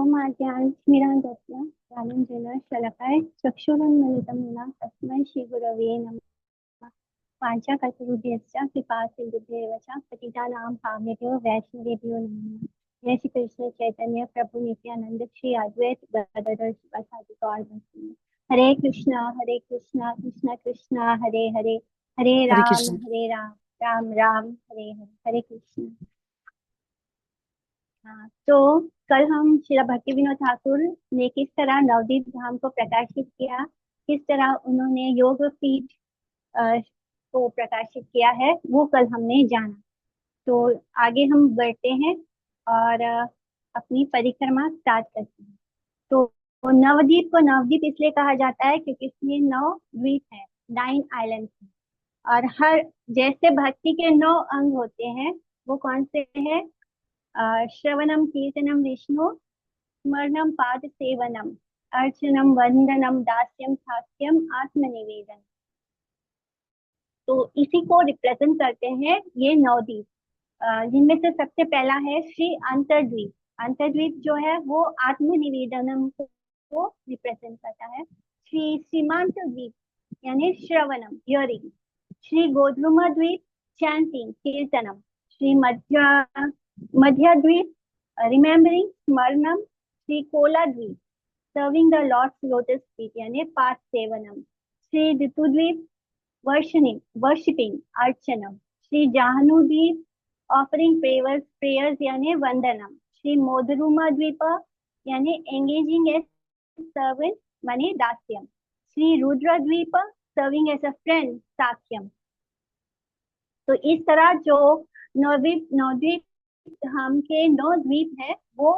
ओम अज्ञानतिमिरान्धस्य ज्ञानाञ्जन शलाकाय चक्षुरुन्मिलितं येन तस्मै श्रीगुरवे नमः। वाञ्छाकल्पतरुभ्यश्च कृपासिन्धुभ्येव च पतितानां पावनेभ्यो वैष्णवेभ्यो नमः। जय श्री कृष्ण चैतन्य प्रभु नित्यानंद श्री अद्वैत गदाधर शिवासादि गौर वंश। हरे कृष्णा कृष्णा कृष्णा हरे हरे, हरे कृष्ण। हरे राम राम राम हरे हरे। हरे कृष्ण। हाँ, तो कल हम श्री भक्ति विनोद ठाकुर ने किस तरह नवदीप धाम को प्रकाशित किया, किस तरह उन्होंने योग पीठ को प्रकाशित किया है, वो कल हमने जाना। तो आगे हम बढ़ते हैं और अपनी परिक्रमा स्टार्ट करते हैं। तो नवदीप को नवदीप इसलिए कहा जाता है क्योंकि इसमें 9 द्वीप है, 9 आइलैंड है। और हर जैसे भक्ति के 9 अंग होते हैं, वो कौन से हैं? श्रवणम कीर्तनम विष्णु, स्मरणम पाद सेवनम, अर्चनम वंदनम दास्यम सास्यम आत्मनिवेदन। तो इसी को रिप्रेजेंट करते हैं ये 9 द्वीप, जिनमें से सबसे पहला है श्री अंतरद्वीप। अंतरद्वीप जो है वो आत्मनिवेदनम को रिप्रेजेंट करता है। श्री सीमांत द्वीप यानी श्रवणम हियरिंग। श्री गोधूम द्वीप चैंटिंग कीर्तनम। श्री मध्य द्वीप रिमेम्बरिंग स्मरणम। Shri Kola Dwip serving the lord's lotus feet यानी पाठ सेवनम। श्री ऋतुद्वीप वर्शिपिंग अर्चनम। श्री जाहनुद्वीप ऑफरिंग प्रेयर्स यानी वंदनम। श्री मोदरुमा द्वीप यानी एंगेजिंग एज सर्वेंट माने दास्यम। Shri Rudra Dwip serving as a friend साक्ष्यम। तो इस तरह जो नवद्वीप नवद्वीप धाम के 9 द्वीप है वो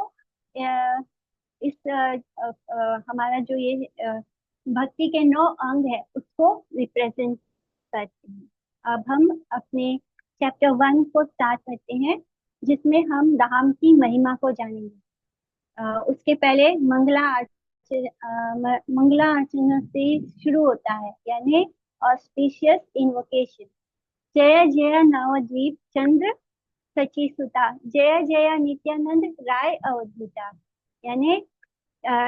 हमारा जो ये भक्ति के 9 अंग है उसको रिप्रेजेंट करते हैं। अब हम अपने चैप्टर 1 को स्टार्ट करते हैं, जिसमें हम धाम की महिमा को जानेंगे। उसके पहले मंगला अर्चना से शुरू होता है, यानी ऑस्पिशियस इन्वोकेशन। जय जय नवद्वीप चंद्र सची सुता, जय जय नित्यानंद राय अवधूता। यानी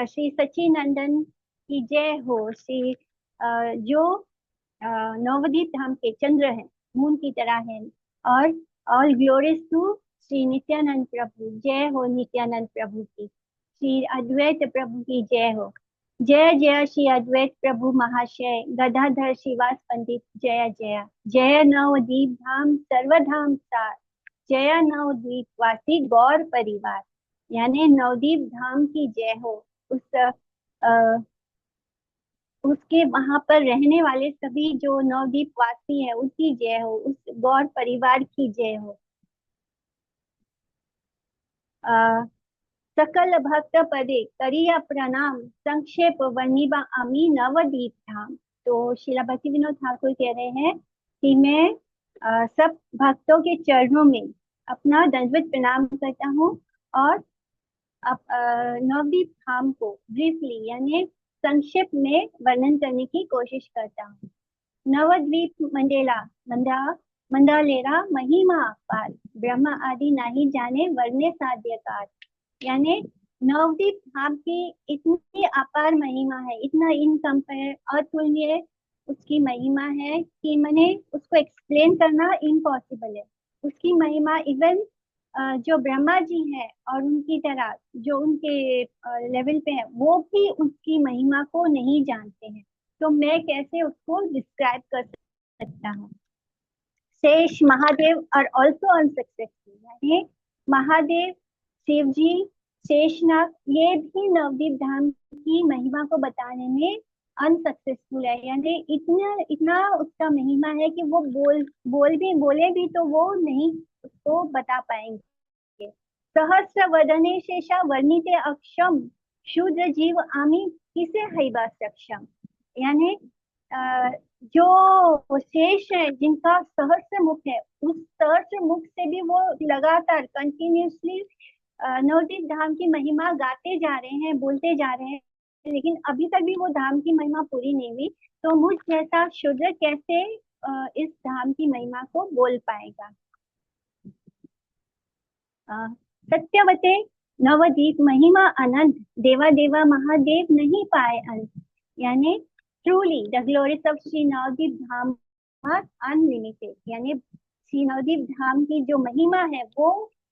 श्री सच्चिनंदन की जय हो। श्री जो नवद्वीप धाम के चंद्र हैं, मून की तरह हैं। और all glories to Shri Nityananda Prabhu, जय हो नित्यानंद प्रभु की। श्री अद्वैत प्रभु की जय हो। जय जय श्री अद्वैत प्रभु महाशय गदाधर शिवास पंडित, जय जय। जय नवद्वीप धाम सर्वधाम सार, जय नवद्वीप वासी गौर परिवार। यानी नवद्वीप धाम की जय हो। उसके वहां पर रहने वाले सभी जो नवद्वीप वासी है उनकी जय हो, उस गौर परिवार की जय हो। सकल भक्त पदे करिया प्रणाम, संक्षेप वर्णिबा अमी नवद्वीप धाम। तो श्रीला भक्ति विनोद ठाकुर कह रहे हैं कि मैं सब भक्तों के चरणों में अपना दंडवत प्रणाम करता हूँ और नवद्वीप धाम को ब्रीफली यानी संक्षिप्त में वर्णन करने की कोशिश करता हूँ। नवद्वीप मंडालेरा महिमा अपार, ब्रह्म आदि नहीं जाने वर्ण्य साध्यकार। यानी नवद्वीप धाम की इतनी अपार महिमा है, इतना इनकम्पेयर अतुलनीय उसकी महिमा है कि मैंने उसको एक्सप्लेन करना इम्पॉसिबल है। उसकी महिमा इवन जो ब्रह्मा जी हैं और उनकी तरह जो उनके लेवल पे है, वो भी उसकी महिमा को नहीं जानते हैं। तो मैं कैसे उसको डिस्क्राइब कर सकता हूँ। शेष महादेव आर ऑल्सो अनसक्सेसफुल, यानी महादेव, शिव जी, शेषनाग ये भी नवद्वीप धाम की महिमा को बताने में अनसक्सेसफुल है। यानी इतना इतना उसका महिमा है कि वो बोले भी तो वो नहीं उसको बता पाएंगे। सहस्र वदने शेषा वर्णिते अक्षम, शूद्र जीव आमी किसे हैबा सक्षम। यानी जो शेष है जिनका सहस्र मुख है, उस सहस्र मुख से भी वो लगातार कंटिन्यूसली नवद्वीप धाम की महिमा गाते जा रहे हैं, बोलते जा रहे हैं, लेकिन अभी तक भी वो धाम की महिमा पूरी नहीं हुई। तो मुझ जैसा शूद्र कैसे इस धाम की महिमा को बोल पाएगा। सत्यवते नवदीप महिमा अनंत, देवा देवा महादेव नहीं पाए अंत। यानी truly the glories of Shri Navadeep Dham are unlimited. यानी श्री नवदीप धाम की जो महिमा है वो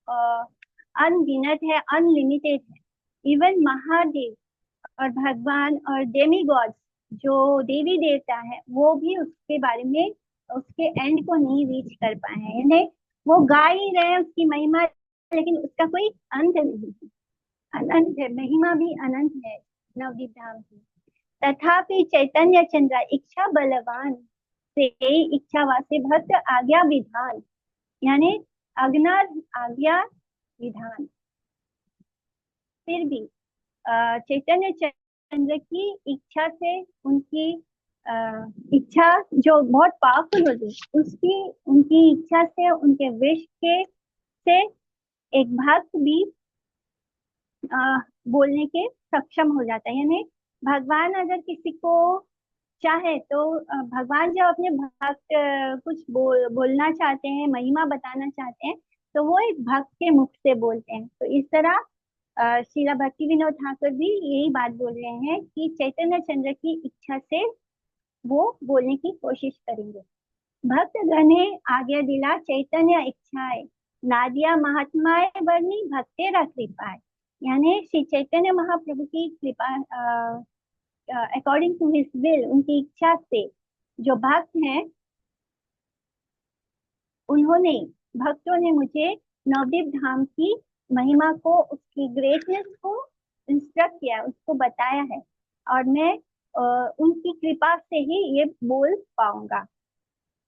अनगिनत है, अनलिमिटेड है। इवन महादेव और भगवान और डेमी गॉड, जो देवी देवता है, वो भी उसके बारे में, उसके एंड को नहीं रीच कर पाए हैं। यानी वो गा ही रहे हैं उसकी महिमा, लेकिन उसका कोई अंत नहीं है। अनंत है, महिमा भी अनंत है नवदीप धाम की। तथापि चैतन्य चंद्र इच्छा बलवान से इच्छा वासे भक्त आज्ञा विधान। यानी आज्ञा, आज्ञा विधान। फिर भी चैतन्य चंद्र की इच्छा से, उनकी इच्छा जो बहुत पावरफुल होती है, उसकी उनकी इच्छा से, उनके विश के से एक भक्त भी बोलने के सक्षम हो जाता है। यानी भगवान अगर किसी को चाहे तो भगवान जब अपने भक्त कुछ बोलना चाहते हैं, महिमा बताना चाहते हैं, तो वो एक भक्त के मुख से बोलते हैं। तो इस तरह श्रीला भक्ति विनोद ठाकुर भी यही बात बोल रहे हैं कि चैतन्य चंद्र की इच्छा से वो बोलने की कोशिश करेंगे। भक्त गणे आज्ञा दिला चैतन्य इच्छाए, नादिया महात्माए वर्णी भक्तेरा कृपाए। यानी श्री चैतन्य महाप्रभु की कृपा, अकॉर्डिंग टू हिज विल, उनकी इच्छा से जो भक्त हैं, उन्होंने, भक्तों ने मुझे नवदीप धाम की महिमा को, उसकी ग्रेटनेस को इंस्ट्रक्ट किया, उसको बताया है, और मैं उनकी कृपा से ही ये बोल पाऊंगा।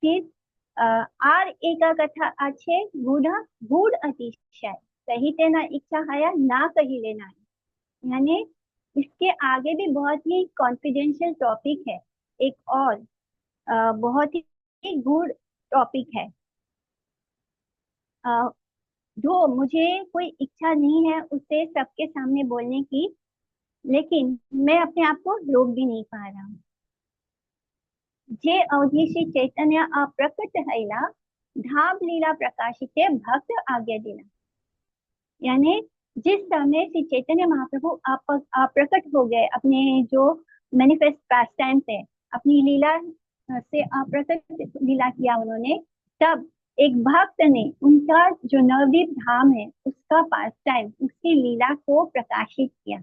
फिर आर एका कथा अच्छे गूढ़ गूढ़ अतिशय, कही तेना इच्छा हया ना कही लेना। यानी इसके आगे भी बहुत ही कॉन्फिडेंशियल टॉपिक है, एक और बहुत ही गूढ़ टॉपिक है, जो मुझे कोई इच्छा नहीं है उसे सबके सामने बोलने की, लेकिन मैं अपने आप को रोक भी नहीं पा रहा हूँ। जे अवधि श्री चैतन्य अप्रकट हैला, धाम लीला प्रकाशित भक्त आज्ञा दिला। यानी जिस समय श्री चैतन्य महाप्रभु अप्रकट हो गए, अपने जो मैनिफेस्ट पास्ट टाइम से, अपनी लीला से अप्रकट लीला किया उन्होंने, तब एक भक्त ने उनका जो नवदीप धाम है उसका पास्ट टाइम, उसकी लीला को प्रकाशित किया।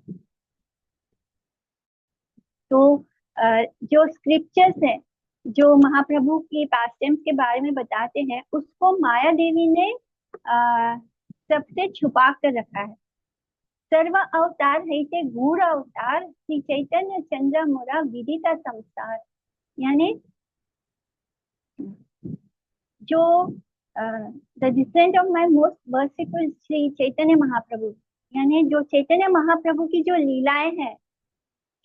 तो जो स्क्रिप्चर्स है, जो महाप्रभु के पास्ट टाइम्स के बारे में बताते हैं, उसको माया देवी ने सबसे छुपा कर रखा है। सर्व अवतार है ते गूढ़ अवतार, श्री चैतन्य चंद्र मोरा विदिता संसार। यानी जो the descent of my most worshipful Shri Chaitanya Mahaprabhu, यानी जो चैतन्य महाप्रभु की जो लीलाएं हैं,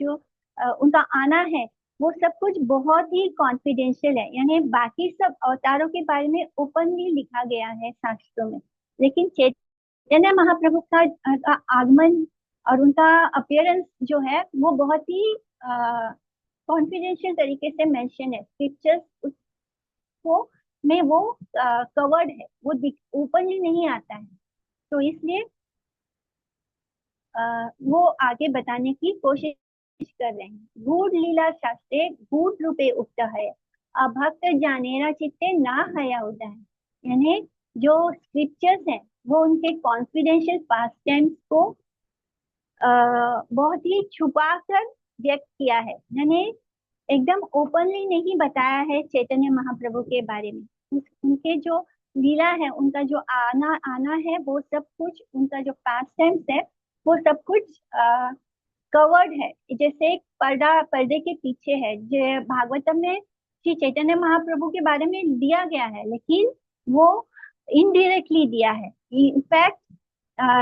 जो उनका आना है, वो सब कुछ बहुत ही कॉन्फिडेंशियल है। यानी बाकी सब अवतारों के बारे में ओपनली लिखा गया है शास्त्रों में, लेकिन चैतन्य महाप्रभु का आगमन और उनका अपीयरेंस जो है वो बहुत ही कॉन्फिडेंशियल तरीके से मेंशन है स्क्रिप्चर्स, उसको में वो कवर्ड है, वो ओपनली नहीं आता है। तो इसलिए वो आगे बताने की कोशिश कर रहे हैं। गूढ़ लीला शास्त्रे गूढ़ रूपे उक्त है, अभक्त जानेरा चित्ते ना हया होता है। यानी जो स्क्रिप्चर्स हैं वो उनके कॉन्फिडेंशियल पास्ट टाइम्स को बहुत ही छुपा कर व्यक्त किया है। यानी एकदम ओपनली नहीं बताया है चैतन्य महाप्रभु के बारे में। उनके जो लीला है, उनका जो आना आना है, वो सब कुछ, उनका जो पास्ट टाइम्स है, वो सब कुछ कवर्ड है, जैसे एक पर्दे के पीछे है। जो भागवतम में श्री चैतन्य महाप्रभु के बारे में दिया गया है, लेकिन वो इनडायरेक्टली दिया है। इनफैक्ट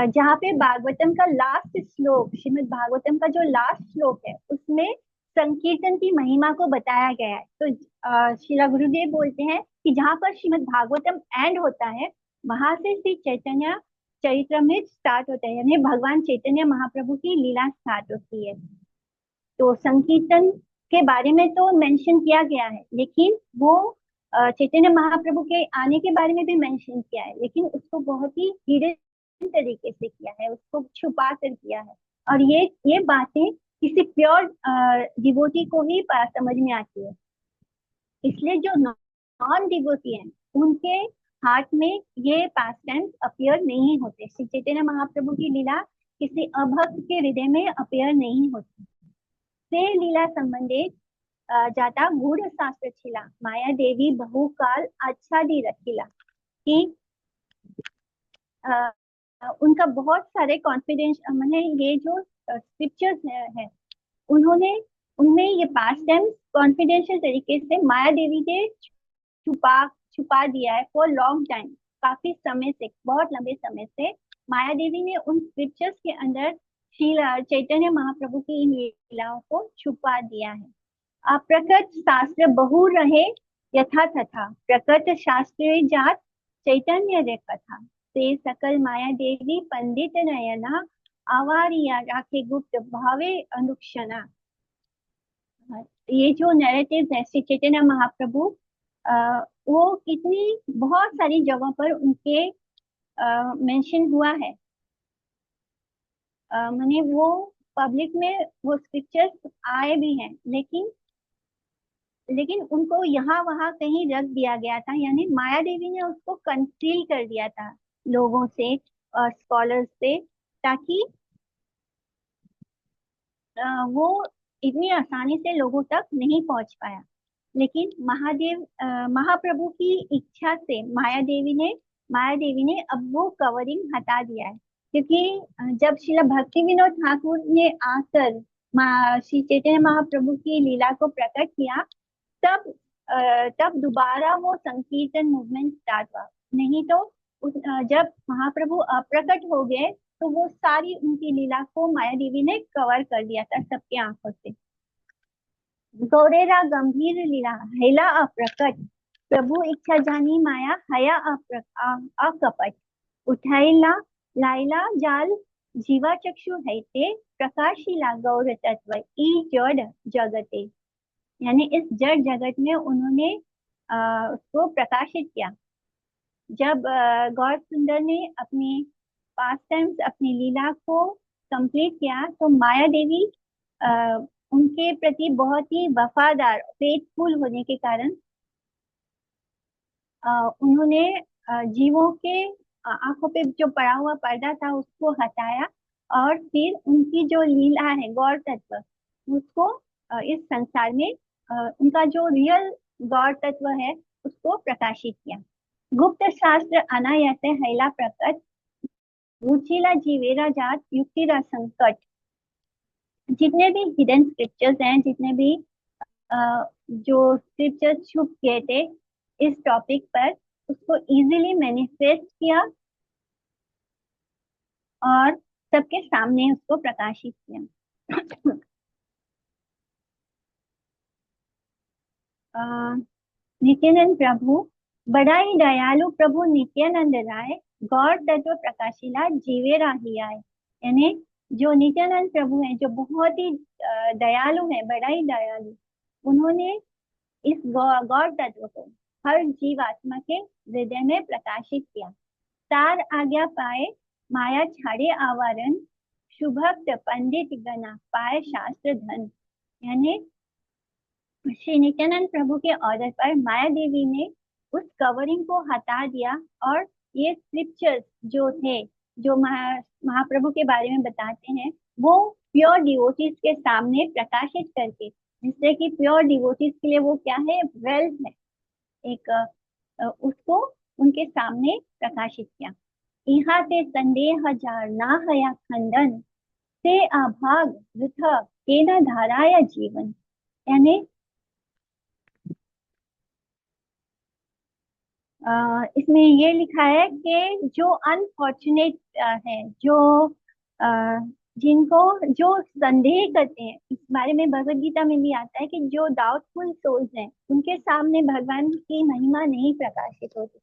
जहाँ पे भागवतम का लास्ट श्लोक, श्रीमद् भागवतम का जो लास्ट श्लोक है, उसमें संकीर्तन की महिमा को बताया गया है। तो श्रीला गुरुदेव बोलते हैं कि जहाँ पर श्रीमद् भागवतम एंड होता है, वहां से श्री चैतन्य चरित्रमृत स्टार्ट होता है, यानी भगवान चैतन्य महाप्रभु की लीला स्टार्ट होती है। तो संकीर्तन के बारे में तो मेंशन किया गया है, लेकिन वो चैतन्य महाप्रभु के आने के बारे में भी मेंशन किया है, लेकिन उसको बहुत ही हिडन तरीके से किया है, उसको छुपा कर किया है। और ये बातें किसी प्योर डिवोटी को ही समझ में आती है। इसलिए जो नॉन डिवोटी हैं उनके हार्ट में ये पास टाइम्स अपियर नहीं होते। श्री चैतन्य महाप्रभु की लीला किसी अभक्त के हृदय में अपियर नहीं होती। से लीला संबंधे जाता गूढ़ शास्त्र छिला, माया देवी बहुकाल आच्छादी रखिला। कि उनका बहुत सारे कॉन्फिडेंस मैंने ये जो स्क्रिप्चर्स है उन्होंने उनमें ये पास टाइम कॉन्फिडेंशियल तरीके से माया देवी ने छुपा छुपा दिया है फॉर लॉन्ग टाइम। काफी समय से, बहुत लंबे समय से माया देवी ने उन स्क्रिप्चर्स के अंदर श्री चैतन्य महाप्रभु की इन लीलाओं को छुपा दिया है। अप्रकट शास्त्र बहु रहे यथा तथा, प्रकट शास्त्र जात चैतन्य रे कथा। से सकल माया देवी पंडित नयना, आवारिया राखे गुप्त भावे अनुक्षणा। ये जो नैरेटिव है श्री चैतन्य महाप्रभु, वो कितनी बहुत सारी जगहों पर उनके मेंशन हुआ है। माने वो पब्लिक में वो स्क्रिप्चर्स आए भी हैं, लेकिन लेकिन उनको यहाँ वहां कहीं रख दिया गया था, यानी माया देवी ने उसको कंसील कर दिया था लोगों से और स्कॉलर्स से, ताकि वो इतनी आसानी से लोगों तक नहीं पहुंच पाया। लेकिन महाप्रभु की इच्छा से माया देवी ने अब वो कवरिंग हटा दिया है। क्योंकि जब श्रील भक्ति विनोद ठाकुर ने आकर श्री चैतन्य महाप्रभु की लीला को प्रकट किया, तब दोबारा वो संकीर्तन मूवमेंट स्टार्ट हुआ। नहीं तो जब महाप्रभु अप्रकट हो गए तो वो सारी उनकी लीला को माया देवी ने कवर कर दिया था सबके आंखों से। गौरेरा गंभीर लीला हैला अप्रकट, प्रभु इच्छा जानी माया हया अकपट। उठाइला लाइला जाल जीवा चक्षु हैते, प्रकाशिला गौर तत्व ई जड़ जगते। यानी इस जड़ जगत में उन्होंने उसको प्रकाशित किया। जब गौर सुंदर ने अपनी पास टाइम्स अपनी लीला को कंप्लीट किया तो माया देवी उनके प्रति बहुत ही वफादार फेथफुल होने के कारण उन्होंने जीवों के आंखों पे जो पड़ा हुआ पर्दा था उसको हटाया, और फिर उनकी जो लीला है गौर तत्व उसको इस संसार में उनका जो रियल गौर तत्व है उसको प्रकाशित किया। गुप्त शास्त्र अनायास हैला प्रकट, रुचिला जीवेरा जात युक्तिरा संकट। जितने भी हिडन स्क्रिप्चर्स हैं, जितने भी जो स्क्रिप्चर्स छुप गए थे इस टॉपिक पर, उसको इजीली मैनिफेस्ट किया और सबके सामने उसको प्रकाशित किया। नित्यानंद प्रभु बड़ा ही दयालु प्रभु नित्यानंद राय, गौर तत्व प्रकाशिला जीवे राही आए। यानी जो नित्यानंद प्रभु हैं, जो बहुत ही दयालु है, बड़ा ही दयालु, उन्होंने इस गौर तत्व को हर जीव आत्मा के हृदय में प्रकाशित किया। तार आज्ञा पाए माया छाड़े आवरण, शुभक्त पंडित गना पाए शास्त्र धन। यानी श्री नित्यानंद प्रभु के ऑर्डर पर माया देवी ने उस कवरिंग को हटा दिया, और ये स्क्रिप्चर्स जो थे, जो महाप्रभु के बारे में बताते हैं, वो प्योर डिवोटीज के सामने प्रकाशित करके, जिससे कि प्योर डिवोटीज के लिए वो क्या है, वेल्थ है एक, उसको उनके सामने प्रकाशित किया। यहाँ से संदेह हजार ना हया खंडन, से अभाग वृथ के न धाराया जीवन। यानी इसमें ये लिखा है कि जो अनफॉर्चुनेट है, जो जिनको जो संदेह करते हैं, इस बारे में भगवत गीता में भी आता है कि जो डाउटफुल सोल्स हैं उनके सामने भगवान की महिमा नहीं प्रकाशित होती।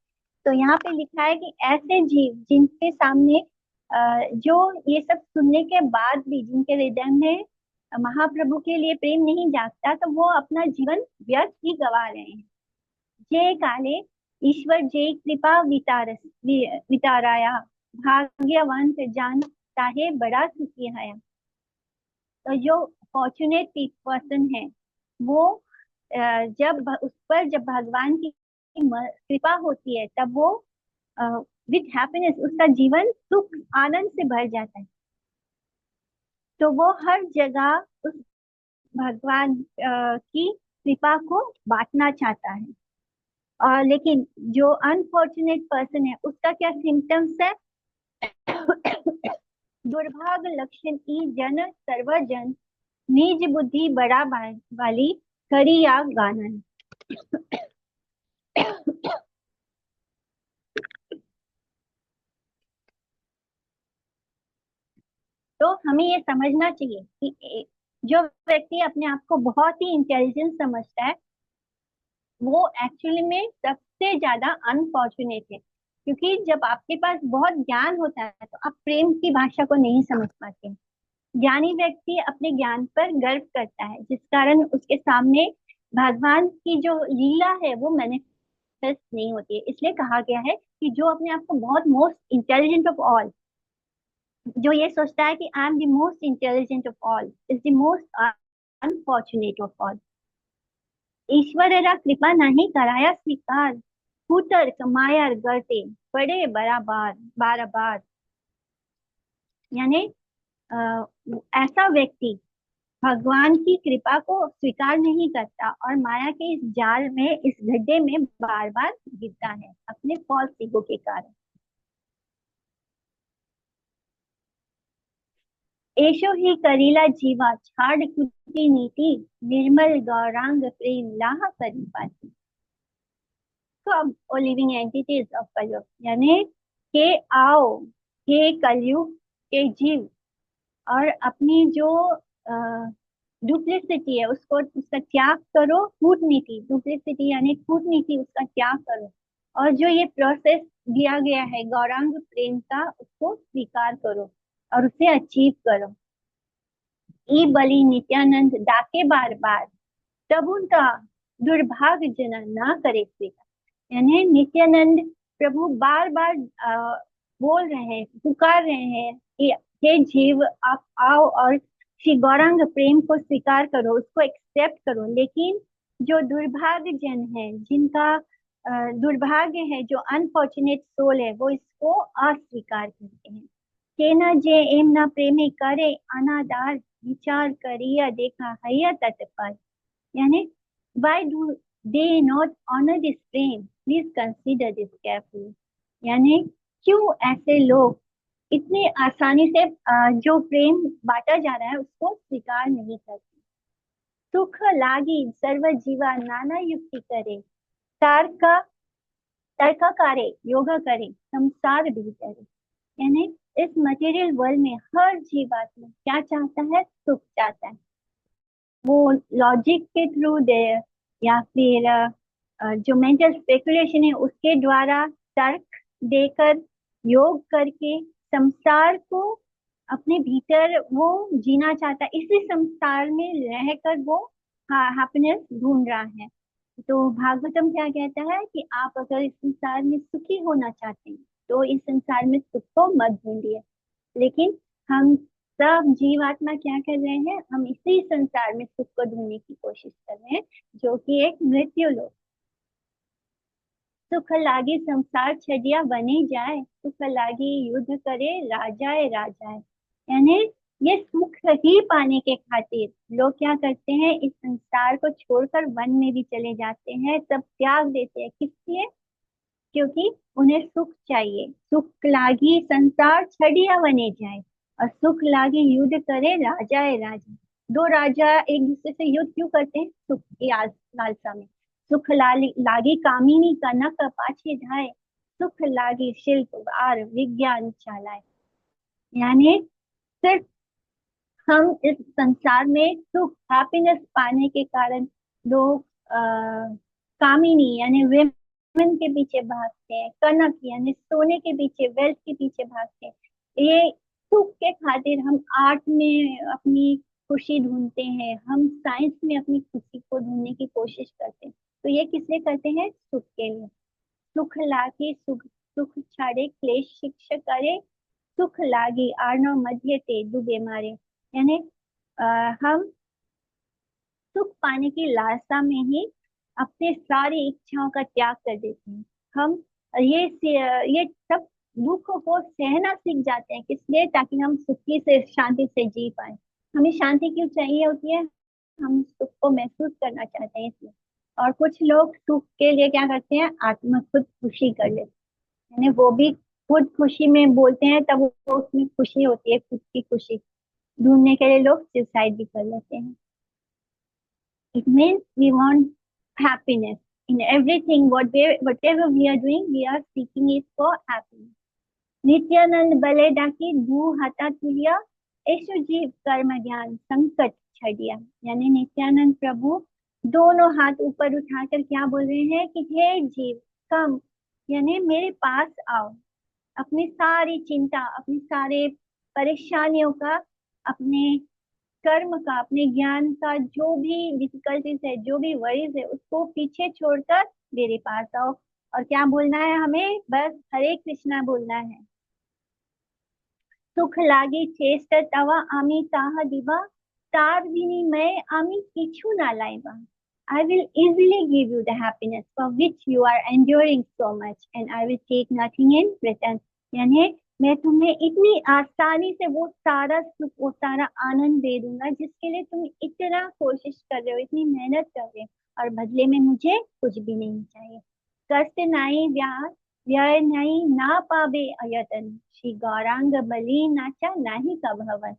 तो यहाँ पे लिखा है कि ऐसे जीव जिनके सामने जो ये सब सुनने के बाद भी जिनके हृदय में महाप्रभु के लिए प्रेम नहीं जागता, तो वो अपना जीवन व्यर्थ ही गवा रहे हैं। जय काले ईश्वर जय कृपा विताराया, भाग्यवंत जानता है बड़ा सुखी है। तो जो फॉर्चुनेट पर्सन है वो उस पर जब भगवान की कृपा होती है तब वो विथ हैप्पीनेस उसका जीवन सुख आनंद से भर जाता है। तो वो हर जगह उस भगवान की कृपा को बांटना चाहता है। और लेकिन जो अनफॉर्चुनेट पर्सन है उसका क्या सिम्टम्स है? दुर्भाग्य लक्षण ई जन सर्वजन निज बुद्धि बड़ा वाली करिया गानन। तो हमें ये समझना चाहिए कि जो व्यक्ति अपने आप को बहुत ही इंटेलिजेंट समझता है वो एक्चुअली में सबसे ज्यादा अनफॉर्चुनेट है। क्योंकि जब आपके पास बहुत ज्ञान होता है तो आप प्रेम की भाषा को नहीं समझ पाते। ज्ञानी व्यक्ति अपने ज्ञान पर गर्व करता है जिस कारण उसके सामने भगवान की जो लीला है वो मैनिफेस्ट नहीं होती है। इसलिए कहा गया है कि जो अपने आप को बहुत मोस्ट इंटेलिजेंट ऑफ ऑल, जो ये सोचता है कि I am the most intelligent of all, is the most unfortunate of all. ईश्वरेरा कृपा नहीं कराया स्वीकार, कुतर्क मायर गढ़ते बड़े बराबर बार बार। यानी अ, ऐसा व्यक्ति भगवान की कृपा को स्वीकार नहीं करता और माया के इस जाल में, इस गड्ढे में बार बार गिरता है अपने फॉल्स ईगो के कारण। एशो ही करीला जीवा छाड़ कुटी नीति, निर्मल गौरांग प्रेम लाह करी पाती। कब ओ लिविंग एंटिटीज ऑफ कलयुग, यानी के आओ हे कलयुग के जीव और अपनी जो डुप्लिसिटी है उसको, उसका त्याग करो। कूटनीति, डुप्लिसिटी यानी कूटनीति, उसका त्याग करो। और जो ये प्रोसेस दिया गया है गौरांग प्रेम का उसको स्वीकार करो और उसे अचीव करो। ई बलि नित्यानंद डाके बार बार, तब उनका दुर्भाग्य जना ना करे स्वीकार। यानी नित्यानंद प्रभु बार बार बोल रहे हैं, पुकार रहे हैं कि हे जीव आप आओ और श्री गौरांग प्रेम को स्वीकार करो, उसको एक्सेप्ट करो। लेकिन जो दुर्भाग्य जन है, जिनका दुर्भाग्य है, जो अनफॉर्चुनेट सोल है, वो इसको अस्वीकार करते हैं। केना जे एमना प्रेमी करे अनादार, विचार करिया देखा हैया तत्पर। यानी why do they not honor this Prem, please consider this carefully. यानी क्यों ऐसे लोग इतनी आसानी से जो प्रेम बांटा जा रहा है उसको स्वीकार नहीं करते। सुख लागी सर्व जीवा नाना युक्ति करे, तर्क तर्क करे योगा करे संसार भी करे। यानी इस मटेरियल वर्ल्ड में हर जीवात्मा क्या चाहता है? सुख चाहता है। वो लॉजिक के थ्रू दे या फिर जो मेंटल स्पेकुलेशन है उसके द्वारा तर्क देकर, योग करके संसार को अपने भीतर वो जीना चाहता है। इसी संसार में रहकर वो हैप्पीनेस ढूंढ रहा है। तो भागवतम क्या कहता है कि आप अगर इस संसार में सुखी होना चाहते हैं तो इस संसार में सुख को मत ढूंढिए। लेकिन हम सब जीवात्मा क्या कर रहे हैं? हम इसी संसार में सुख को ढूंढने की कोशिश कर रहे हैं, जो कि एक मृत्यु लोक। सुख लागी संसार छड़िया बने जाए, सुख लागी युद्ध करे राजाए राजाए। यानी ये सुख ही पाने के खातिर लोग क्या करते हैं? इस संसार को छोड़कर वन में भी चले जाते हैं, सब त्याग देते हैं। किस लिए? क्योंकि उन्हें सुख चाहिए। सुख लागी संसार छड़िया बने जाए और सुख लागी युद्ध करे राजाए राजा। दो राजा एक दूसरे से युद्ध क्यों करते हैं? सुख की लालसा में। सुख लागी कामिनी कनक पाछे धाए, सुख लागी शिल्प आर विज्ञान चालाए। यानी सिर्फ हम इस संसार में सुख, हैप्पीनेस पाने के कारण लोग कामिनी यानी वेमन के पीछे भागते हैं, कनक यानी सोने के पीछे, वेल्थ के पीछे भागते हैं। ये सुख के खातिर हम आर्ट में अपनी खुशी ढूंढते हैं, हम साइंस में अपनी खुशी को ढूंढने की कोशिश करते हैं। तो ये किस लिए करते हैं? सुख के लिए। सुख लाके सुख सुख छाड़े क्लेश शिक्ष करे, सुख लागी आर्नो मध्य ते डूबे मारे। यानी हम सुख पाने की लालसा में ही अपने सारी इच्छाओं का त्याग कर देते हैं। हम ये सब दुख को सहना सीख जाते हैं, किस लिए? ताकि हम सुखी से शांति से जी पाए। हमें शांति क्यों चाहिए होती है? हम सुख को महसूस करना चाहते हैं इसलिए। और कुछ लोग सुख के लिए क्या करते हैं? आत्म खुद खुशी कर लेते हैं, यानी वो भी खुद खुशी में बोलते हैं, तब वो उसमें खुशी होती है, खुद की खुशी ढूंढने के लिए लोग सुसाइड भी कर लेते हैं। It means we want happiness in everything. Whatever we are doing, we are seeking it for happiness. Nityanand बले डाकी दू हता तुलिया, ऐसो जीव कर्म ज्ञान संकट छड़िया। यानी नित्यानंद प्रभु दोनों हाथ ऊपर उठाकर क्या बोल रहे हैं कि हे जीव, कम, यानी मेरे पास आओ। अपनी सारी चिंता, अपनी सारे परेशानियों का, अपने कर्म का, अपने ज्ञान का, जो भी डिफिकल्टीज है, जो भी वरीज है, उसको पीछे छोड़कर मेरे पास आओ। और क्या बोलना है हमें? बस हरे कृष्णा बोलना है। सुख लागे चेष्ट तवा आमी ताहा दिवा, तार विनिमय आमी किछु ना Laiba. I will easily give you the happiness for which you are enduring so much, and I will take nothing in return. यानी मैं तुम्हें इतनी आसानी से वो सारा सुख, वो सारा आनंद दे दूंगा जिसके लिए तुम इतना कोशिश कर रहे हो, इतनी मेहनत कर रहे हो, और बदले में मुझे कुछ भी नहीं चाहिए। कष्ट नाई व्यास व्यय नहीं ना पावे अयतन, श्री गौरांग बलि नाचा नाही का भवन।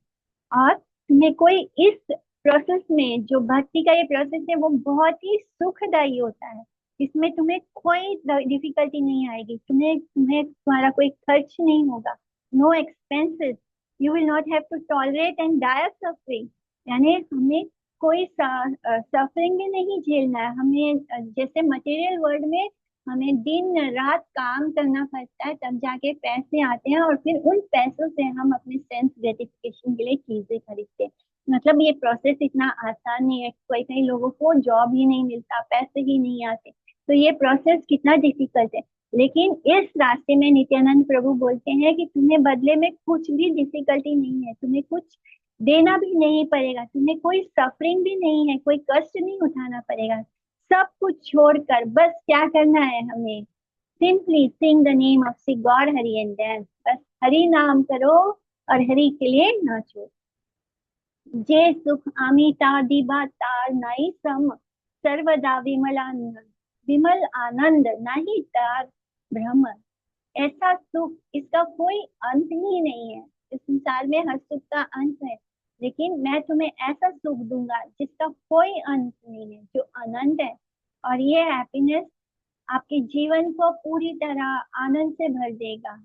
और तुम्हें कोई इस प्रोसेस में, जो भक्ति का ये प्रोसेस है, वो बहुत ही सुखदायी होता है। इसमें तुम्हें कोई डिफिकल्टी नहीं आएगी, तुम्हें तुम्हें तुम्हारा कोई खर्च नहीं होगा, no expenses, you will not have to tolerate and die of suffering. यानी हमें कोई सफरिंग भी नहीं झेलना है। हमें जैसे मटेरियल वर्ल्ड में हमें दिन रात काम करना पड़ता है, तब जाके पैसे आते हैं, और फिर उन पैसों से हम अपने सेंस ग्रेटिफिकेशन के लिए चीजें खरीदते हैं। मतलब ये प्रोसेस इतना आसान नहीं है। कई कई लोगों को जॉब ही नहीं मिलता, पैसे ही नहीं आते, तो ये प्रोसेस कितना डिफिकल्ट है। लेकिन इस रास्ते में नित्यानंद प्रभु बोलते हैं कि तुम्हें बदले में कुछ भी डिफिकल्टी नहीं है, तुम्हें कुछ देना भी नहीं पड़ेगा, तुम्हें कोई सफरिंग भी नहीं है, कोई कष्ट नहीं उठाना पड़ेगा। सब कुछ छोड़कर बस क्या करना है हमें? Simply sing the name of Shri God Hari and dance. बस हरि नाम करो और हरि के लिए नाचो। जे सुख अमिता दिबा तार नाई सम, सर्वदा विमलानंद, विमल आनंद नहीं तार भ्रम। ऐसा सुख, इसका कोई अंत ही नहीं है। इस संसार में हर सुख का अंत है, लेकिन मैं तुम्हें ऐसा सुख दूंगा जिसका कोई अंत नहीं है, जो अनंत है। और ये हैप्पीनेस आपके जीवन को पूरी तरह आनंद से भर देगा,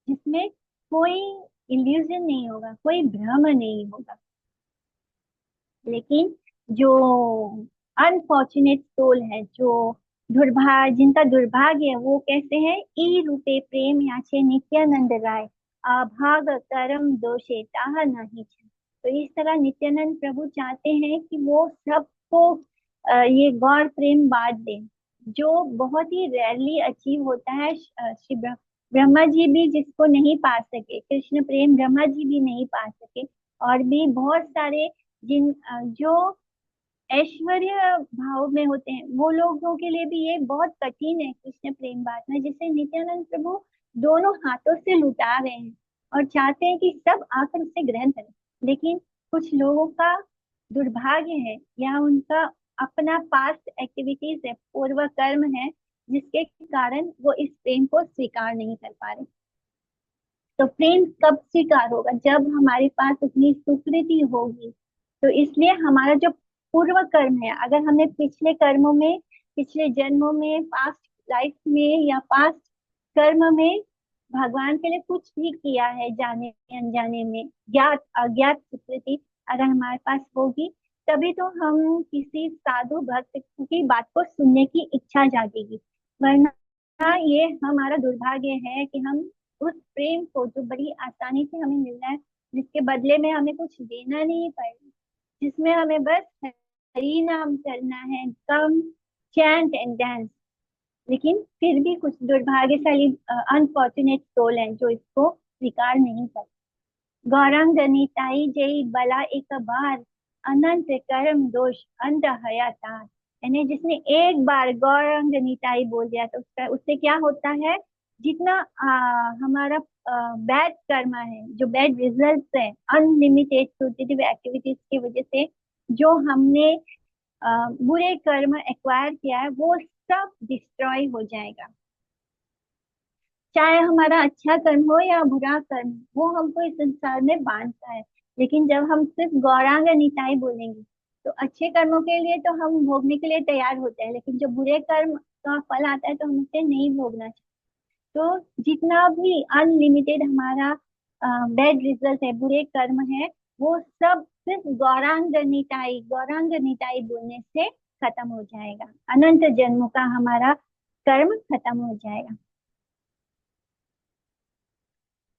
जिसमें कोई इल्यूजन नहीं होगा, कोई भ्रम नहीं होगा। लेकिन जो अनफॉर्चुनेट सोल है, जो दुर्भाग्य, जिनका दुर्भाग्य है, वो कैसे है? ई रूपे प्रेम याचे नित्यानंद राय, अभाग कर्म दोषे ताहा नहीं छन। तो इस तरह नित्यानंद प्रभु चाहते हैं कि वो सबको ये गौर प्रेम बांट दे, जो बहुत ही रेयरली अचीव होता है। श्री ब्रह्मा जी भी जिसको नहीं पा सके, कृष्ण प्रेम ब्रह्मा जी भी नहीं पा सके, और भी बहुत सारे जिन जो ऐश्वर्य भाव में होते हैं, वो लोगों के लिए भी ये बहुत कठिन है कृष्ण प्रेम बांटना, जिसे नित्यानंद प्रभु दोनों हाथों से लुटा रहे हैं और चाहते हैं कि सब आकर उसे ग्रहण करें। लेकिन कुछ लोगों का दुर्भाग्य है, या उनका अपना पास्ट एक्टिविटीज है, पूर्व कर्म है, जिसके कारण वो इस प्रेम को स्वीकार नहीं कर पा रहे। तो प्रेम कब स्वीकार होगा? जब हमारे पास उतनी सुकृति होगी। तो इसलिए हमारा जो पूर्व कर्म है, अगर हमने पिछले कर्मों में, पिछले जन्मों में, पास्ट लाइफ में या पास्ट कर्म में भगवान के लिए कुछ भी किया है, जाने अनजाने में, ज्ञात अज्ञात सुकृति अगर हमारे पास होगी, तभी तो हम किसी साधु भक्त की बात को सुनने की इच्छा जागेगी। वरना ये हमारा दुर्भाग्य है कि हम उस प्रेम को, जो बड़ी आसानी से हमें मिल रहा है, जिसके बदले में हमें कुछ देना नहीं पड़ेगा, जिसमें हमें बस हरि नाम करना है, कम चैंट एंड डांस, लेकिन फिर भी कुछ दुर्भाग्यशाली अनफॉर्चुनेट सोल हैं जो इसको स्वीकार नहीं करते। गौरंग निताई जय बला एक बार, अनंत कर्म दोष अंत हयाता। यानी जिसने एक बार गौरंग निताई बोल दिया तो उसका उससे क्या होता है, जितना हमारा बैड कर्मा है, जो बैड रिजल्ट्स है, अनलिमिटेड पॉजिटिव एक्टिविटीज की वजह से जो हमने बुरे कर्म एक्वायर किया है, वो सब डिस्ट्रॉय हो जाएगा। चाहे हमारा अच्छा कर्म हो या बुरा कर्म, वो हमको इस संसार में बांधता है। लेकिन जब हम सिर्फ गौरांग निताई बोलेंगे तो अच्छे कर्मों के लिए तो हम भोगने के लिए तैयार होते हैं, लेकिन जो बुरे कर्म का फल आता है तो हम उसे नहीं भोगना चाहिए। तो जितना भी अनलिमिटेड हमारा बैड रिजल्ट है, बुरे कर्म है, वो सब सिर्फ गौरांग निताई बोलने से खत्म हो जाएगा। अनंत जन्मों का हमारा कर्म खत्म हो जाएगा।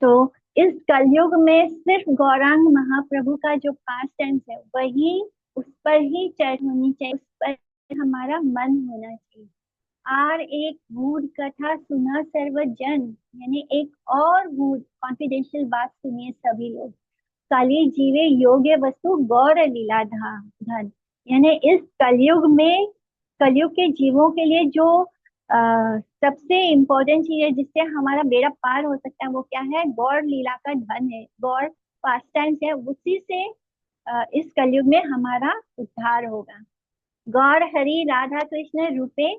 तो इस कलयुग में सिर्फ गौरांग महाप्रभु का जो पास टेंस है वही, उस पर ही चर्च होनी चाहिए, उस पर हमारा मन होना चाहिए। आर एक गूढ़ कथा सुना सर्वजन, यानी एक और गूढ़ कॉन्फिडेंशियल बात सुनिए सभी लोग। कली जीवे योग्य वस्तु गौर लीला धन। यानी इस कलयुग में, कलयुग के जीवों के लिए जो सबसे इम्पोर्टेंट चीज है जिससे हमारा बेड़ा पार हो सकता है, वो क्या है? गौर लीला का धन है, गौर पास टाइम्स है, उसी से इस कलयुग में हमारा उद्धार होगा। गौर हरि राधा कृष्ण रूपे,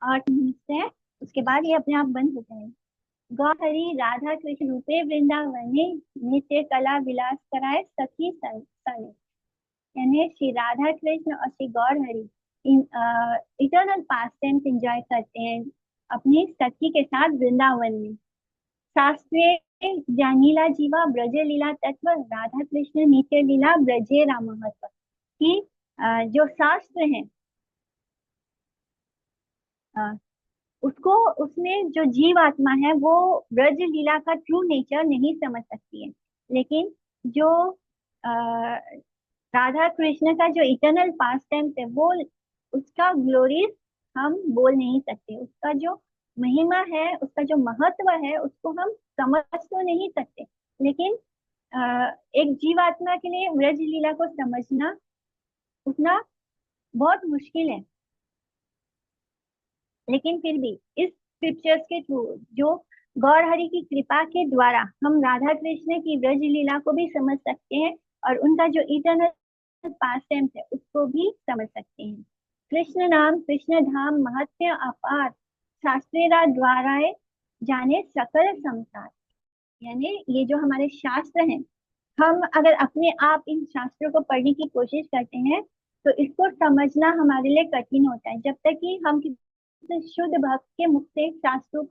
8 मिनट है, उसके बाद ये अपने आप बंद हो जाएगा। गौहरी राधा कृष्ण रूपे वृंदावने, नित्य कला विलास कराए सखी सने। यानी श्री राधा कृष्ण और Shri Gaur Hari in eternal pastimes enjoy करते हैं अपनी सखी के साथ वृंदावन में। शास्त्रीय जानीला जीवा ब्रज लीला तत्व, राधा कृष्ण नित्य लीला ब्रजे राम महत्व। कि जो शास्त्र है, उसको, उसमें जो जीव आत्मा है वो ब्रज लीला का ट्रू नेचर नहीं समझ सकती है। लेकिन जो आ, राधा कृष्ण का जो इटर्नल पास टाइम है, वो उसका ग्लोरीज हम बोल नहीं सकते, उसका जो महिमा है, उसका जो महत्व है, उसको हम समझ तो नहीं सकते। लेकिन एक जीवात्मा के लिए ब्रज लीला को समझना उतना बहुत मुश्किल है। लेकिन फिर भी इस स्क्रिप्चर्स के थ्रू, जो गौर हरि की कृपा के द्वारा हम राधा कृष्ण की ब्रज लीला को भी समझ सकते हैं और उनका जो इटर्नल पास टाइम है उसको भी समझ सकते हैं। कृष्ण नाम कृष्ण धाम महत्य अपार, शास्त्रेरा द्वारा जाने सकल संसार। यानी ये जो हमारे शास्त्र हैं, हम अगर अपने आप इन शास्त्रों को पढ़ने की कोशिश करते हैं तो इसको समझना हमारे लिए कठिन होता है। जब तक कि हम किसी शुद्ध भक्त के मुख से शास्त्रों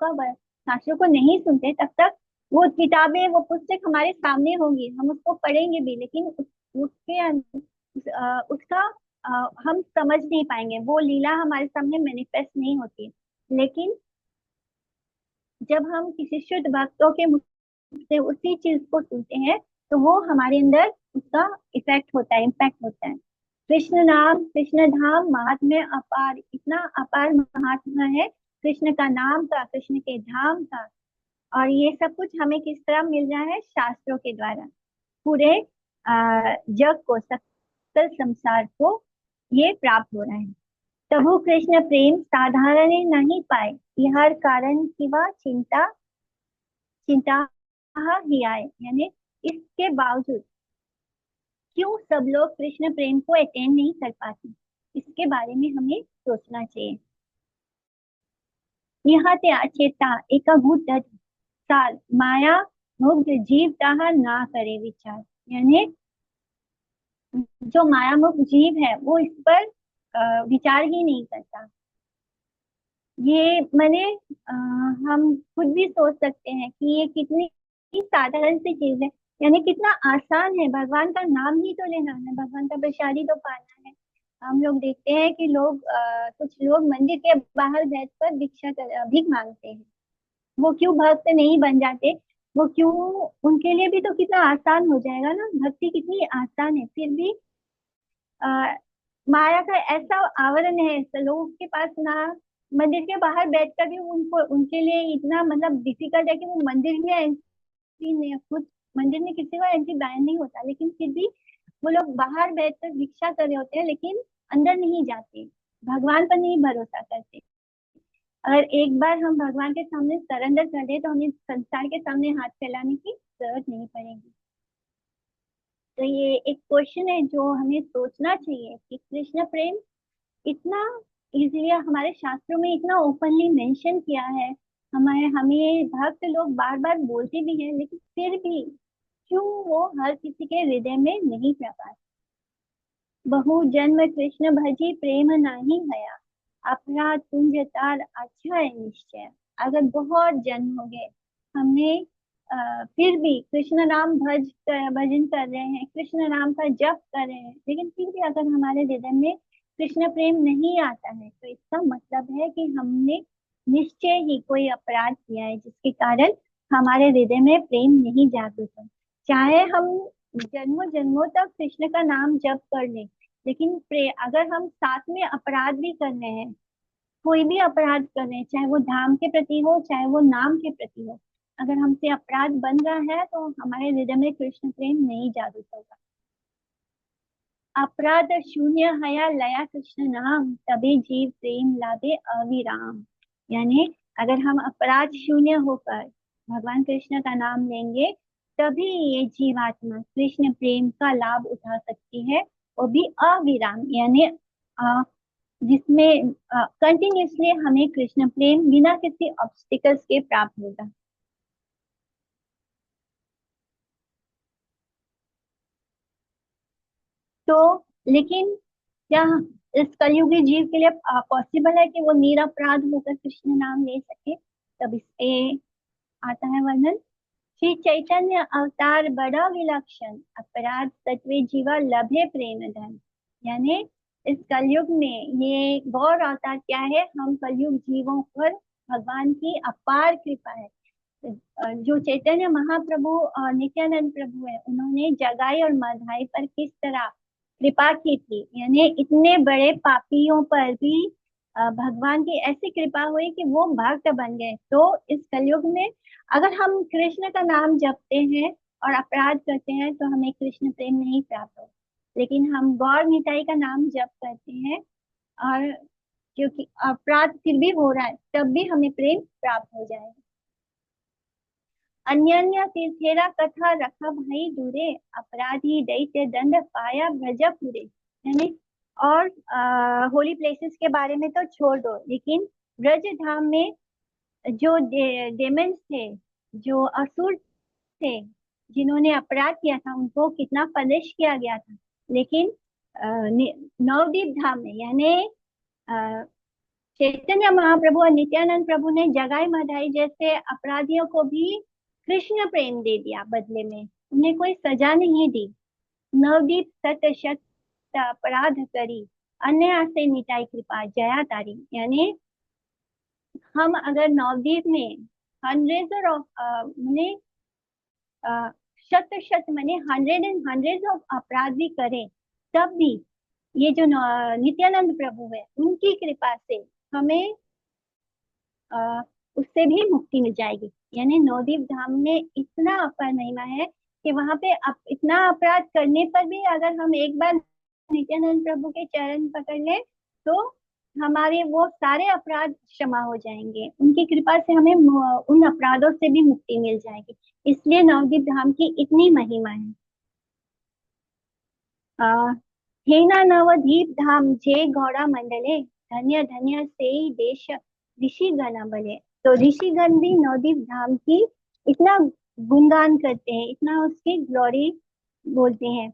को नहीं सुनते, तब तक वो किताबें, वो पुस्तक हमारे सामने होंगी, हम उसको पढ़ेंगे भी, लेकिन उसका हम समझ नहीं पाएंगे, वो लीला हमारे सामने मैनिफेस्ट नहीं होती। लेकिन जब हम किसी शुद्ध भक्तों के मुख से उसी चीज को सुनते हैं तो वो हमारे अंदर उसका इफेक्ट होता है, इम्पैक्ट होता है। कृष्ण नाम कृष्ण धाम महात्म्य अपार, इतना अपार महात्मा है कृष्ण का नाम का, कृष्ण के धाम का। और ये सब कुछ हमें किस तरह मिल रहा है? शास्त्रों के द्वारा। पूरे जग को, सकल संसार को ये प्राप्त हो रहा है। तबु कृष्ण प्रेम साधारण नहीं पाए, यह हर कारण की वह चिंता चिंता ही आए। यानी इसके बावजूद क्यों सब लोग कृष्ण प्रेम को अटेन नहीं कर पाते, इसके बारे में हमें सोचना चाहिए। यहाँ ते अचेता एकाभूत साल, माया मुग्ध जीव ताहा ना करे विचार। यानी जो माया मुक्त जीव है वो इस पर विचार ही नहीं करता। ये मैंने हम खुद भी सोच सकते हैं कि ये कितनी साधारण सी चीज है, यानी कितना आसान है। भगवान का नाम ही तो लेना है, भगवान का प्रसाद ही तो पाना है। हम लोग देखते हैं कि लोग कुछ लोग मंदिर के बाहर बैठकर भीख मांगते हैं। वो क्यों भक्त नहीं बन जाते? वो क्यों? उनके लिए भी तो कितना आसान हो जाएगा ना, भक्ति कितनी आसान है। फिर भी माया का ऐसा आवरण है, ऐसा लोगों के पास ना, मंदिर के बाहर बैठकर भी उनको, उनके लिए इतना मतलब डिफिकल्ट है कि वो मंदिर में एंट्री नहीं, खुद मंदिर में किसी को एंट्री बैन नहीं होता, लेकिन फिर भी वो लोग बाहर बैठकर भिक्षा कर रहे होते हैं, लेकिन अंदर नहीं जाते, भगवान पर नहीं भरोसा करते। अगर एक बार हम भगवान के सामने सरेंडर कर दे तो हमें संसार के सामने हाथ फैलाने की जरूरत नहीं पड़ेगी। तो ये एक क्वेश्चन है जो हमें सोचना चाहिए कि कृष्ण प्रेम इतना इजीली हमारे शास्त्रों में इतना ओपनली मेंशन किया है, हमारे हमें भक्त लोग बार बार बोलते भी हैं, लेकिन फिर भी क्यों वो हर किसी के हृदय में नहीं प्रकाश। बहु जन्म कृष्ण भजी प्रेम नाही हया, अपराध तुंज तार अच्छा है निश्चय। अगर बहुत जन्म हो गए हमने फिर भी कृष्ण नाम भजन कर रहे हैं, कृष्ण नाम का जप कर रहे हैं, लेकिन फिर भी अगर हमारे हृदय में कृष्ण प्रेम नहीं आता है, तो इसका मतलब है कि हमने निश्चय ही कोई अपराध किया है, जिसके कारण हमारे हृदय में प्रेम नहीं जागृत हो। चाहे हम जन्मों जन्मों तक कृष्ण का नाम जप कर लें, लेकिन अगर हम साथ में अपराध भी कर रहे हैं, कोई भी अपराध कर रहे हैं, चाहे वो धाम के प्रति हो चाहे वो नाम के प्रति हो, अगर हमसे अपराध बन रहा है तो हमारे हृदय में कृष्ण प्रेम नहीं जागृत होगा। अपराध शून्य हया लया कृष्ण नाम, तभी जीव प्रेम लाभे अविराम। यानी अगर हम अपराध शून्य होकर भगवान कृष्ण का नाम लेंगे, तभी ये जीवात्मा कृष्ण प्रेम का लाभ उठा सकती है, वो भी अविराम, यानी जिसमें कंटिन्यूसली हमें कृष्ण प्रेम बिना किसी ऑब्स्टिकल्स के प्राप्त होगा। तो लेकिन क्या इस कलयुगी जीव के लिए पॉसिबल है कि वो निरपराध होकर कृष्ण नाम ले सके? तब इस पे आता है वर्णन। श्री चैतन्य अवतार बड़ा विलक्षण, अपराध तत्वे जीवा लभे प्रेम धन। यानी इस कलयुग में ये गौर अवतार क्या है, हम कलयुग जीवों पर भगवान की अपार कृपा है। जो चैतन्य महाप्रभु और नित्यानंद प्रभु है, उन्होंने जगाई और माधाई पर किस तरह कृपा की थी, यानी इतने बड़े पापियों पर भी भगवान की ऐसी कृपा हुई कि वो भक्त बन गए। तो इस कलयुग में अगर हम कृष्ण का नाम जपते हैं और अपराध करते हैं तो हमें कृष्ण प्रेम नहीं प्राप्त हो, लेकिन हम गौर निताई का नाम जप करते हैं और क्योंकि अपराध फिर भी हो रहा है, तब भी हमें प्रेम प्राप्त हो जाएगा। अन्य तीर्थेरा कथा रखा भाई दूरे, अपराधी दैत्य दंड पाया ब्रजपुरे। यानी और होली प्लेसेस के बारे में तो छोड़ दो, लेकिन ब्रज धाम में जो डेमन्स थे, जो असुर थे, जिन्होंने अपराध किया था, उनको कितना पनिश किया गया था, लेकिन नवदीप धाम में यानी अ, चैतन्य महाप्रभु और नित्यानंद प्रभु ने जगाई मधाई जैसे अपराधियों को भी कृष्ण प्रेम दे दिया बदले में, उन्हें कोई सजा नहीं दी। नवदीप सत शत अपराध करी, अन्य से मिटाई कृपा जया तारी। यानी हम अगर नवदीप में हंड्रेड ऑफ मैंने शत शत मैंने हंड्रेड एंड हंड्रेड ऑफ अपराध भी करें, तब भी ये जो नित्यानंद प्रभु है, उनकी कृपा से हमें अ, उससे भी मुक्ति मिल जाएगी। यानी नवदीप धाम में इतना अपार महिमा है कि वहां पे इतना अपराध करने पर भी अगर हम एक बार नित्यानंद प्रभु के चरण पकड़ लें, तो हमारे वो सारे अपराध क्षमा हो जाएंगे, उनकी कृपा से हमें उन अपराधों से भी मुक्ति मिल जाएगी। इसलिए नवदीप धाम की इतनी महिमा है। आ, हेना नवदीप धाम जे गौड़ा मंडले, धन्य धन्य से देश ऋषि गण बले। तो ऋषि गण भी नवदीप धाम की इतना गुणगान करते हैं, इतना उसकी ग्लोरी बोलते हैं।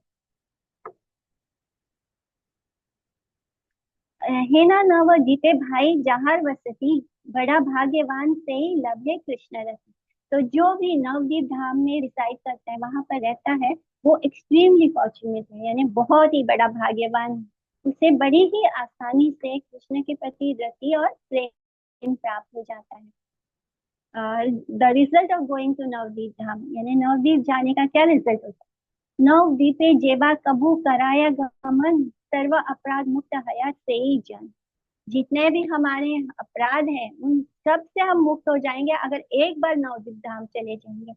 हेना नव जीते भाई जहार वसती, बड़ा भाग्यवान से ही लभे कृष्ण रति। तो जो भी नवदीप धाम में रिसाइड करता है, वहां पर रहता है, वो एक्सट्रीमली फॉर्चुनेट है, यानी बहुत ही बड़ा भाग्यवान है। उसे बड़ी ही आसानी से कृष्ण के प्रति रति और प्रेम प्राप्त हो जाता है। The result of going to Navadwip Dham, यानी नवदीप जाने का क्या रिजल्ट होता है? नवदीपे जेबा कबू कराया गमन, सर्व अपराध मुक्त हया से ही जन। जितने भी हमारे अपराध हैं उन सब से हम मुक्त हो जाएंगे अगर एक बार नवदीप धाम चले जाएंगे।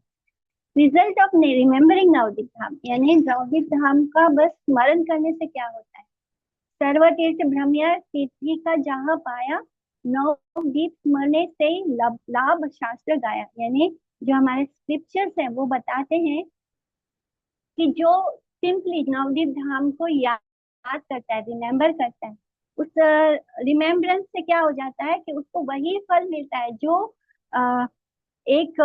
Result of remembering Navdeep Dham, यानी नवदीप धाम का बस स्मरण करने से क्या होता है। सर्वतीर्थ भ्रमय तीर्थी का जहाँ पाया, नवदीप स्मरणे से ही लाभ शास्त्र गाया। यानी जो हमारे स्क्रिप्चर्स हैं वो बताते हैं कि जो सिंपली नवदीप धाम को याद करता है, रिमेम्बर करता है, उस रिमेम्बरेंस से क्या हो जाता है कि उसको वही फल मिलता है जो अ, एक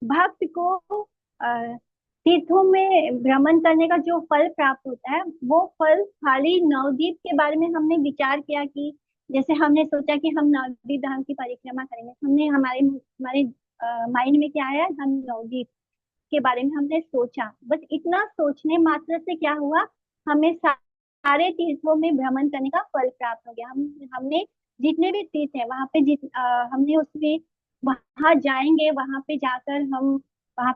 भक्त को तीर्थों में भ्रमण करने का जो फल प्राप्त होता है, वो फल खाली नवदीप के बारे में हमने विचार किया कि जैसे हमने सोचा कि हम नवदीप धाम की परिक्रमा करेंगे, हमने हमारे हमारे माइंड में क्या आया, हम नवदीप के बारे में हमने सोचा, बस इतना सोचने मात्र से क्या हुआ, हमें सारे तीर्थों में भ्रमण करने का फल प्राप्त हो गया। हमने जितने भी तीर्थ है वहां पे हमने उसमें वहां जाएंगे, वहां पे जाकर हम वहां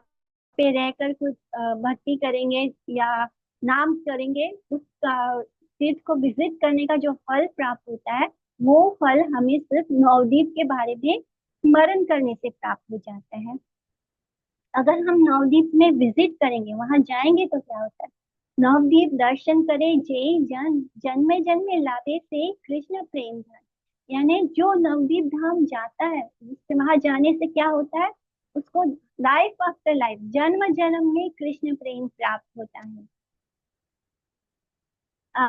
पे रहकर कुछ भक्ति करेंगे या नाम करेंगे, उस तीर्थ को विजिट करने का जो फल प्राप्त होता है, वो फल हमें सिर्फ नवदीप के बारे में स्मरण करने से प्राप्त हो जाता है। अगर हम नवदीप में विजिट करेंगे, वहां जाएंगे, तो क्या होता है, नवदीप दर्शन करे जय जन, जन्मे जन्मे लाभे से कृष्ण प्रेम धन। यानी जो नवदीप धाम जाता है, उससे वहां जाने से क्या होता है, उसको लाइफ आफ्टर लाइफ, जन्म जन्म में कृष्ण प्रेम प्राप्त होता है।